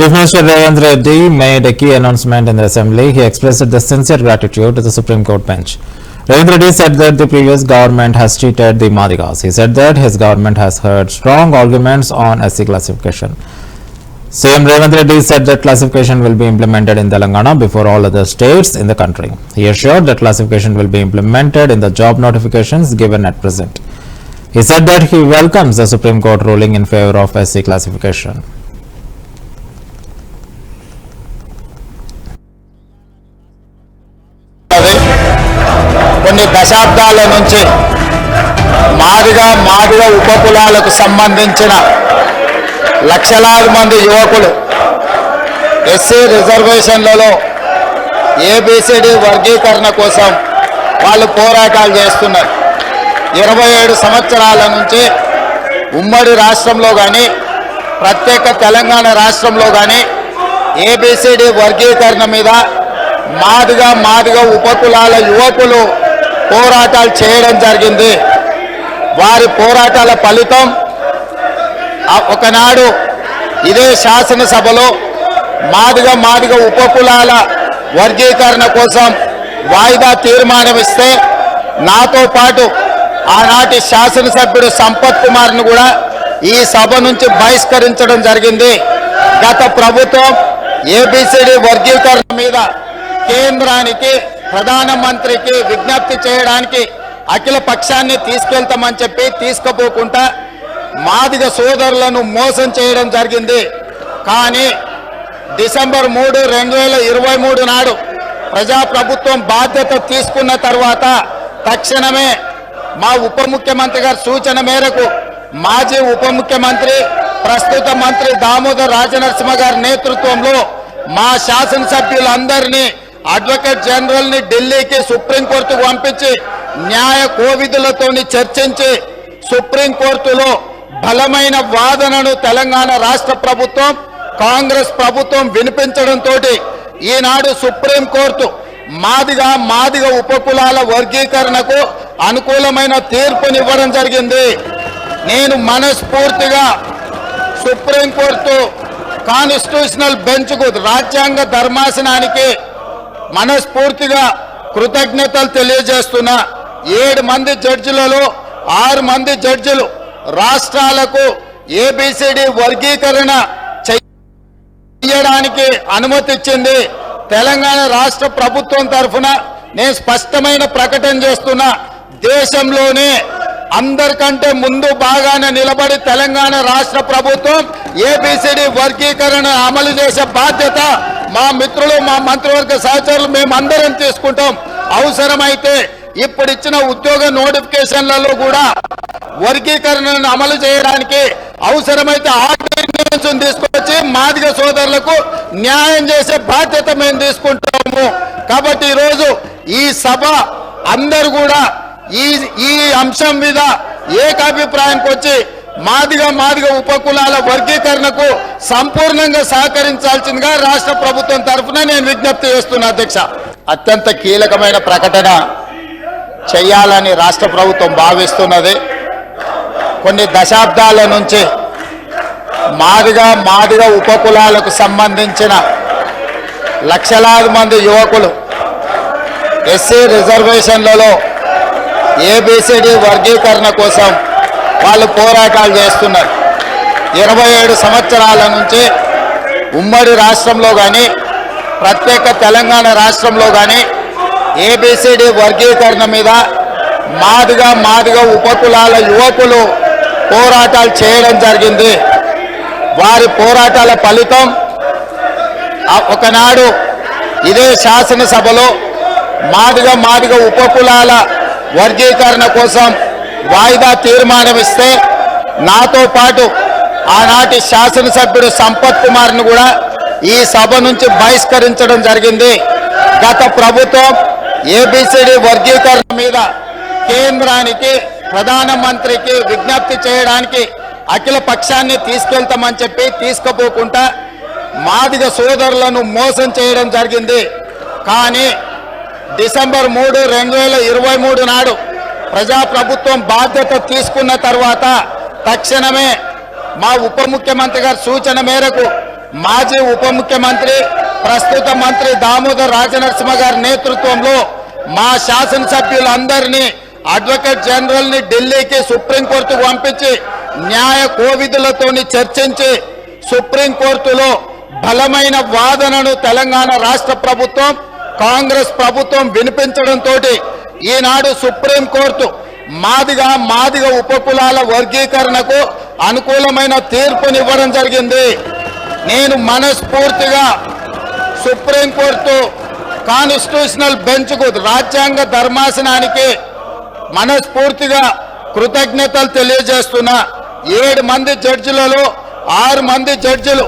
Chief Minister Revant Reddy made a key announcement in the Assembly. He expressed the sincere gratitude to the Supreme Court bench. Revant Reddy said that the previous government has cheated the Madigas. He said that his government has heard strong arguments on SC classification. CM Revant Reddy said that classification will be implemented in Telangana before all other states in the country. He assured that classification will be implemented in the job notifications given at present. He said that he welcomes the Supreme Court ruling in favor of SC classification. కొన్ని దశాబ్దాల నుంచి మాదిగ ఉపకులాలకు సంబంధించిన లక్షలాది మంది యువకులు SC రిజర్వేషన్లలో A B C D వర్గీకరణ కోసం వాళ్ళు పోరాటాలు చేస్తున్నారు. 27 సంవత్సరాల నుంచి ఉమ్మడి రాష్ట్రంలో కానీ ప్రత్యేక తెలంగాణ రాష్ట్రంలో కానీ ఏబిసిడి వర్గీకరణ మీద మాదిగ ఉపకులాల యువకులు పోరాటాలు చేయడం జరిగింది. వారి పోరాటాల ఫలితం ఒకనాడు ఇదే శాసనసభలో మాదిగ ఉపకులాల వర్గీకరణ కోసం వాయిదా తీర్మానం ఇస్తే నాతో పాటు ఆనాటి శాసనసభ్యుడు సంపత్ కుమార్ను కూడా ఈ సభ నుంచి బహిష్కరించడం జరిగింది. గత ప్రభుత్వం ఏబిసిడి వర్గీకరణ మీద కేంద్రానికి ప్రధానమంత్రికి విజ్ఞప్తి చేయడానికి అఖిల పక్షాన్ని తీసుకెళ్తామని చెప్పి తీసుకుపోకుండా మాదిగ సోదరులను మోసం చేయడం జరిగింది. కానీ డిసెంబర్ 3, 2023 నాడు ప్రజాప్రభుత్వం బాధ్యత తీసుకున్న తర్వాత తక్షణమే మా ఉప ముఖ్యమంత్రి గారి సూచన మేరకు మాజీ ఉప ముఖ్యమంత్రి ప్రస్తుత మంత్రి దామోదర్ రాజనరసింహ గారి నేతృత్వంలో మా శాసనసభ్యులందరినీ అడ్వకేట్ జనరల్ ని ఢిల్లీకి సుప్రీంకోర్టుకు పంపించి న్యాయ కోవిధులతోని చర్చించి సుప్రీంకోర్టులో బలమైన వాదనను తెలంగాణ రాష్ట్ర ప్రభుత్వం కాంగ్రెస్ ప్రభుత్వం వినిపించడంతో ఈనాడు సుప్రీంకోర్టు మాదిగ ఉపకులాల వర్గీకరణకు అనుకూలమైన తీర్పునివ్వడం జరిగింది. నేను మనస్ఫూర్తిగా సుప్రీంకోర్టు కాన్స్టిట్యూషనల్ బెంచ్కు రాజ్యాంగ ధర్మాసనానికి మనస్ఫూర్తిగా కృతజ్ఞతలు తెలియజేస్తున్నా. 7 మంది జడ్జిలలో 6 మంది జడ్జిలు రాష్ట్రాలకు ఏబిసిడి వర్గీకరణ చేయడానికి అనుమతి ఇచ్చింది. తెలంగాణ రాష్ట్ర ప్రభుత్వం తరఫున నేను స్పష్టమైన ప్రకటన చేస్తున్నా. దేశంలోనే అందరికంటే ముందు బాగానే నిలబడి తెలంగాణ రాష్ట్ర ప్రభుత్వం ఏబిసిడి వర్గీకరణ అమలు చేసే బాధ్యత మా మిత్రులు మా మంత్రివర్గ సహచరులు మేమందరం తీసుకుంటాం. అవసరమైతే ఇప్పుడు ఇచ్చిన ఉద్యోగ నోటిఫికేషన్లలో కూడా వర్గీకరణను అమలు చేయడానికి అవసరమైతే ఆర్డినెన్స్ తీసుకొచ్చి మాదిగ సోదరులకు న్యాయం చేసే బాధ్యత మేము తీసుకుంటాము. కాబట్టి ఈరోజు ఈ సభ అందరూ కూడా ఈ అంశం మీద ఏకాభిప్రాయానికి వచ్చి మాదిగ ఉపకులాల వర్గీకరణకు సంపూర్ణంగా సహకరించాల్సిందిగా రాష్ట్ర ప్రభుత్వం తరఫున నేను విజ్ఞప్తి చేస్తున్నా. అధ్యక్ష, అత్యంత కీలకమైన ప్రకటన చేయాలని రాష్ట్ర ప్రభుత్వం భావిస్తున్నది. కొన్ని దశాబ్దాల నుంచి మాదిగ ఉపకులాలకు సంబంధించిన లక్షలాది మంది యువకులు ఎస్సీ రిజర్వేషన్లలో ఏబిసిడి వర్గీకరణ కోసం వాళ్ళు పోరాటాలు చేస్తున్నారు. 27 సంవత్సరాల నుంచి ఉమ్మడి రాష్ట్రంలో కానీ ప్రత్యేక తెలంగాణ రాష్ట్రంలో కానీ ఏబిసిడి వర్గీకరణ మీద మాదిగ ఉపకులాల యువకులు పోరాటాలు చేయడం జరిగింది. వారి పోరాటాల ఫలితం ఒకనాడు ఇదే శాసనసభలో మాదిగ ఉపకులాల వర్గీకరణ కోసం వాయిదా తీర్మానం ఇస్తే నాతో పాటు ఆనాటి శాసనసభ్యుడు సంపత్ కుమార్ను కూడా ఈ సభ నుంచి బహిష్కరించడం జరిగింది. గత ప్రభుత్వం ఏబిసిడి వర్గీకరణ మీద కేంద్రానికి ప్రధానమంత్రికి విజ్ఞప్తి చేయడానికి అఖిల పక్షాన్ని తీసుకెళ్తామని చెప్పి తీసుకుపోకుండా మాదిగ సోదరులను మోసం చేయడం జరిగింది. కానీ డిసెంబర్ 3, 2023 నాడు ప్రజాప్రభుత్వం బాధ్యత తీసుకున్న తర్వాత తక్షణమే మా ఉప ముఖ్యమంత్రి గారి సూచన మేరకు మాజీ ఉప ముఖ్యమంత్రి ప్రస్తుత మంత్రి దామోదర్ రాజనరసింహ గారి నేతృత్వంలో మా శాసనసభ్యులందరినీ అడ్వకేట్ జనరల్ ని ఢిల్లీకి సుప్రీంకోర్టుకు పంపించి న్యాయ కోవిధులతోని చర్చించి సుప్రీంకోర్టులో బలమైన వాదనను తెలంగాణ రాష్ట్ర ప్రభుత్వం కాంగ్రెస్ ప్రభుత్వం వినిపించడంతో ఈనాడు సుప్రీంకోర్టు మాదిగ ఉపకులాల వర్గీకరణకు అనుకూలమైన తీర్పునివ్వడం జరిగింది. నేను మనస్ఫూర్తిగా సుప్రీంకోర్టు కాన్స్టిట్యూషనల్ బెంచ్కు రాజ్యాంగ ధర్మాసనానికి మనస్ఫూర్తిగా కృతజ్ఞతలు తెలియజేస్తున్నా. 7 మంది జడ్జిలలో 6 మంది జడ్జిలు